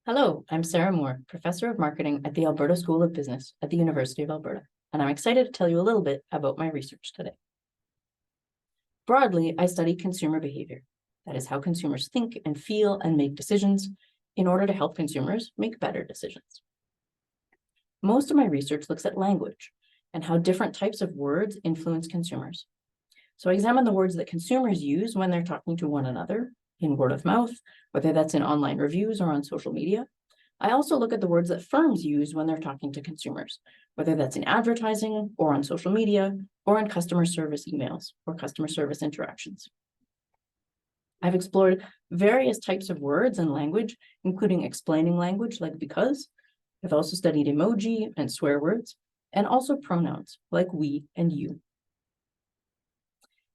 Hello, I'm Sarah Moore, Professor of Marketing at the Alberta School of Business at the University of Alberta, and I'm excited to tell you a little bit about my research today. Broadly, I study consumer behavior. That is how consumers think and feel and make decisions in order to help consumers make better decisions. Most of my research looks at language and how different types of words influence consumers. So I examine the words that consumers use when they're talking to one another in word of mouth, whether that's in online reviews or on social media. I also look at the words that firms use when they're talking to consumers, whether that's in advertising or on social media or in customer service emails or customer service interactions. I've explored various types of words and language, including explaining language like because. I've also studied emoji and swear words, and also pronouns like we and you.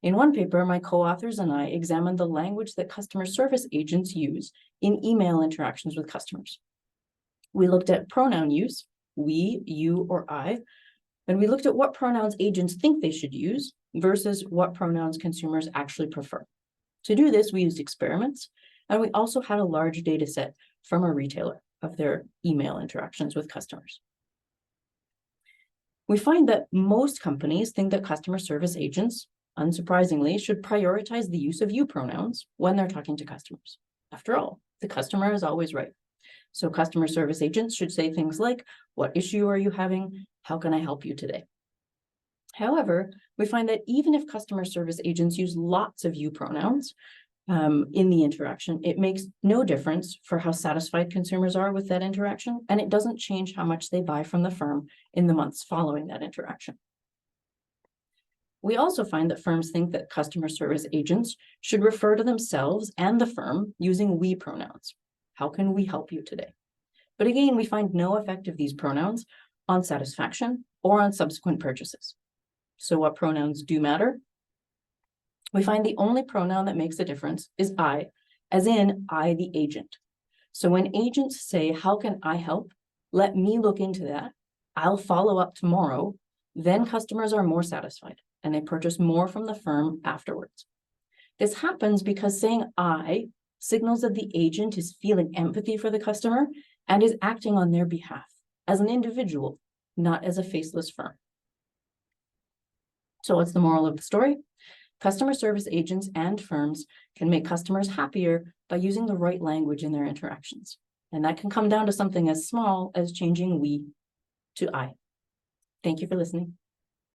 In one paper, my co-authors and I examined the language that customer service agents use in email interactions with customers. We looked at pronoun use, we, you, or I, and we looked at what pronouns agents think they should use versus what pronouns consumers actually prefer. To do this, we used experiments, and we also had a large data set from a retailer of their email interactions with customers. We find that most companies think that customer service agents, unsurprisingly, should prioritize the use of you pronouns when they're talking to customers. After all, the customer is always right. So customer service agents should say things like, what issue are you having? How can I help you today? However, we find that even if customer service agents use lots of you pronouns in the interaction, it makes no difference for how satisfied consumers are with that interaction, and it doesn't change how much they buy from the firm in the months following that interaction. We also find that firms think that customer service agents should refer to themselves and the firm using we pronouns. How can we help you today? But again, we find no effect of these pronouns on satisfaction or on subsequent purchases. So what pronouns do matter? We find the only pronoun that makes a difference is I, as in I, the agent. So when agents say, how can I help? Let me look into that. I'll follow up tomorrow. Then customers are more satisfied and they purchase more from the firm afterwards. This happens because saying I signals that the agent is feeling empathy for the customer and is acting on their behalf as an individual, not as a faceless firm. So what's the moral of the story? Customer service agents and firms can make customers happier by using the right language in their interactions. And that can come down to something as small as changing we to I. Thank you for listening.